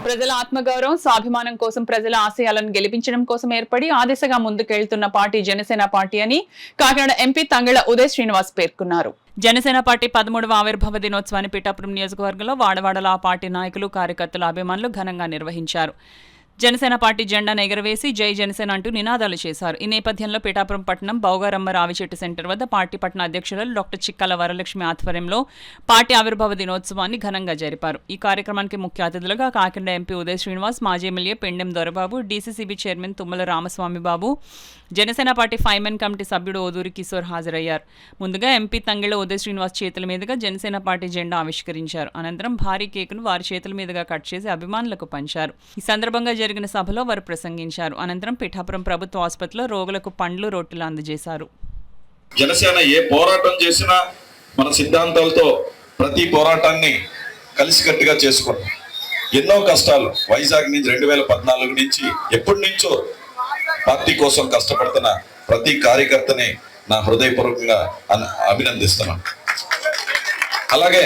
ప్రజల ఆత్మగౌరవం స్వాభిమానం కోసం ప్రజల ఆశయాలను గెలిపించడం కోసం ఏర్పడి ఆ దిశగా ముందుకెళ్తున్న పార్టీ జనసేన పార్టీ అని కాకినాడ ఎంపీ తంగళ్ల ఉదయ్ శ్రీనివాస్ పేర్కొన్నారు. జనసేన పార్టీ 13వ ఆవిర్భావ దినోత్సవాన్ని పిఠాపురం నియోజకవర్గంలో వాడవాడల ఆ పార్టీ నాయకులు కార్యకర్తల అభిమానులు ఘనంగా నిర్వహించారు. జనసేన పార్టీ జెండాను ఎగరవేసి జై జనసేన అంటూ నినాదాలు చేశారు. ఈ నేపథ్యంలో పిఠాపురం పట్టణం బౌగారమ్మ రావిచెట్టు సెంటర్ వద్ద పార్టీ పట్టణ అధ్యక్షురాలు డాక్టర్ చిక్కల వరలక్ష్మి ఆధ్వర్యంలో పార్టీ ఆవిర్భావ దినోత్సవాన్ని ఘనంగా జరిపారు. ఈ కార్యక్రమానికి ముఖ్య అతిథులుగా కాకినాడ ఎంపీ ఉదయ్ శ్రీనివాస్, మాజీ MLA Pendem Dorababu, DCCB chairman Tummala Ramaswamy Babu, Janasena party five men committee సభ్యుడు ఓదూరి కిషోర్ హాజరయ్యారు. ముందుగా ఎంపీ తంగెళ్ల ఉదయ్ శ్రీనివాస్ చేతుల మీదుగా జనసేన పార్టీ జెండా ఆవిష్కరించారు. అనంతరం భారీ కేకును వారి చేతుల మీదుగా కట్ చేసి అభిమానులకు పంచారు. ఈ సందర్భంగా జరిగిన సభలో వారు ప్రసంగించారు. అనంతరం పిఠాపురం ప్రభుత్వ ఆసుపత్రిలో రోగులకు పండ్లు, రొట్టెలు అందజేశారు. జనసేన ఏ పోరాటం చేసినా మన సిద్ధాంతాలతో ప్రతి పోరాటాన్ని కలిసికట్టుగా చేసుకున్నాం. ఎన్నో కష్టాలు వైజాగ్ నుంచి 2014 నుంచి ఎప్పటి నుంచో పార్టీ కోసం కష్టపడుతున్న ప్రతి కార్యకర్తని నా హృదయపూర్వకంగా అభినందిస్తున్నాను. అలాగే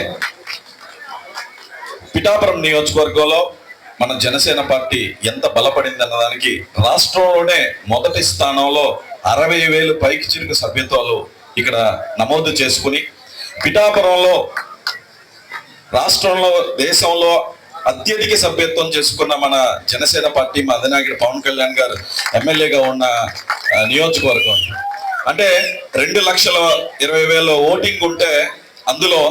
పిఠాపురం నియోజకవర్గంలో మన జనసేన పార్టీ ఎంత బలపడింది అన్నదానికి రాష్ట్రంలోనే మొదటి స్థానంలో 60,000 పైకి చిరుకు సభ్యత్వాలు ఇక్కడ నమోదు చేసుకుని పిఠాపురంలో రాష్ట్రంలో దేశంలో అత్యధిక సభ్యత్వం చేసుకున్న మన జనసేన పార్టీ మా అధినాయకుడు పవన్ కళ్యాణ్ గారు ఎమ్మెల్యేగా ఉన్న నియోజకవర్గం. అంటే 2,20,000 ఓటింగ్ ఉంటే అందులో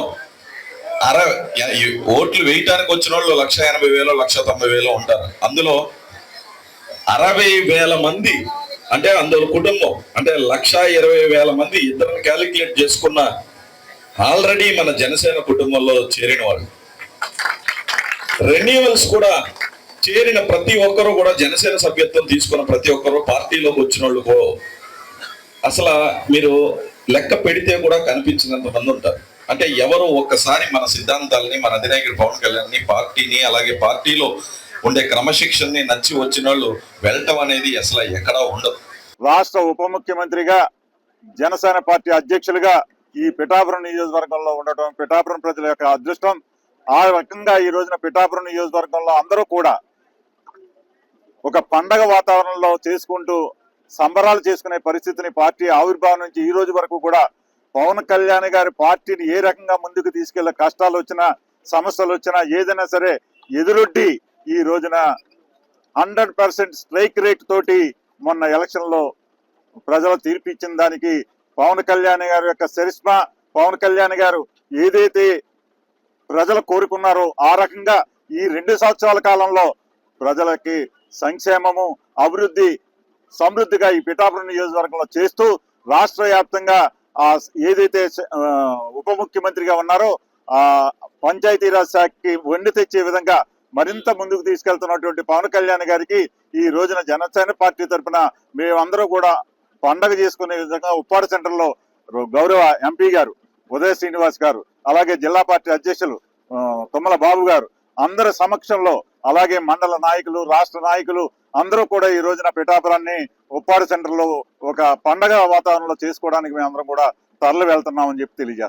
ఓట్లు వేయటానికి వచ్చిన వాళ్ళు 1,80,000 1,90,000 ఉంటారు. అందులో 60,000 మంది అంటే అందులో కుటుంబం అంటే 1,20,000 మంది ఇద్దరిని క్యాలిక్యులేట్ చేసుకున్న ఆల్రెడీ మన జనసేన కుటుంబంలో చేరిన వాళ్ళు. రెన్యూవల్స్ కూడా చేరిన ప్రతి ఒక్కరు కూడా జనసేన సభ్యత్వం తీసుకున్న ప్రతి ఒక్కరు పార్టీలోకి వచ్చిన వాళ్ళు అసలు మీరు లెక్క పెడితే కూడా కనిపించినంత మంది ఉంటారు. అంటే ఎవరు ఒక్కసారి మన సిద్ధాంతాలని, మన అధినాయకుడు పవన్ కళ్యాణ్ని, పార్టీని, అలాగే పార్టీలో ఉండే క్రమశిక్షణని నచ్చి వచ్చిన వాళ్ళు వెళ్ళటం అనేది అసలు ఎక్కడా ఉండదు. రాష్ట్ర ఉప ముఖ్యమంత్రిగా జనసేన పార్టీ అధ్యక్షులుగా ఈ పిఠాపురం నియోజకవర్గంలో ఉండటం పిఠాపురం ప్రజల యొక్క అదృష్టం. ఆ రకంగా ఈ రోజున పిఠాపురం నియోజకవర్గంలో అందరూ కూడా ఒక పండగ వాతావరణంలో చేసుకుంటూ సంబరాలు చేసుకునే పరిస్థితిని పార్టీ ఆవిర్భావం నుంచి ఈ రోజు వరకు కూడా పవన్ కళ్యాణ్ గారి పార్టీని ఏ రకంగా ముందుకు తీసుకెళ్లే కష్టాలు వచ్చినా, సమస్యలు వచ్చినా ఏదైనా సరే ఎదురొడ్డి ఈ రోజున 100% స్ట్రైక్ రేట్ తోటి మొన్న ఎలక్షన్ లో ప్రజలు తీర్పిచ్చిన దానికి పవన్ కళ్యాణ్ గారి యొక్క చరిష్మా, పవన్ కళ్యాణ్ గారు ఏదైతే ప్రజలు కోరుకున్నారో ఆ రకంగా ఈ 2 సంవత్సరాల కాలంలో ప్రజలకి సంక్షేమము, అభివృద్ధి, సమృద్ధిగా ఈ పిఠాపురం నియోజకవర్గంలో చేస్తూ రాష్ట్ర వ్యాప్తంగా ఏదైతే ఉప ముఖ్యమంత్రిగా ఉన్నారో ఆ పంచాయతీరాజ్ శాఖకి వండి తెచ్చే విధంగా మరింత ముందుకు తీసుకెళ్తున్నటువంటి పవన్ కళ్యాణ్ గారికి ఈ రోజున జనసేన పార్టీ తరఫున మేమందరూ కూడా పండగ చేసుకునే విధంగా ఉప్పాడ సెంటర్ లో గౌరవ ఎంపీ గారు ఉదయ్ శ్రీనివాస్ గారు, అలాగే జిల్లా పార్టీ అధ్యక్షులు తుమ్మల బాబు గారు అందరి సమక్షంలో, అలాగే మండల నాయకులు, రాష్ట్ర నాయకులు అందరూ కూడా ఈ రోజున పిఠాపురాన్ని ఉప్పాడ సెంటర్ లో ఒక పండగ వాతావరణంలో చేసుకోవడానికి మేమందరం కూడా తరలి వెళ్తున్నామని చెప్పి తెలియజేస్తాం.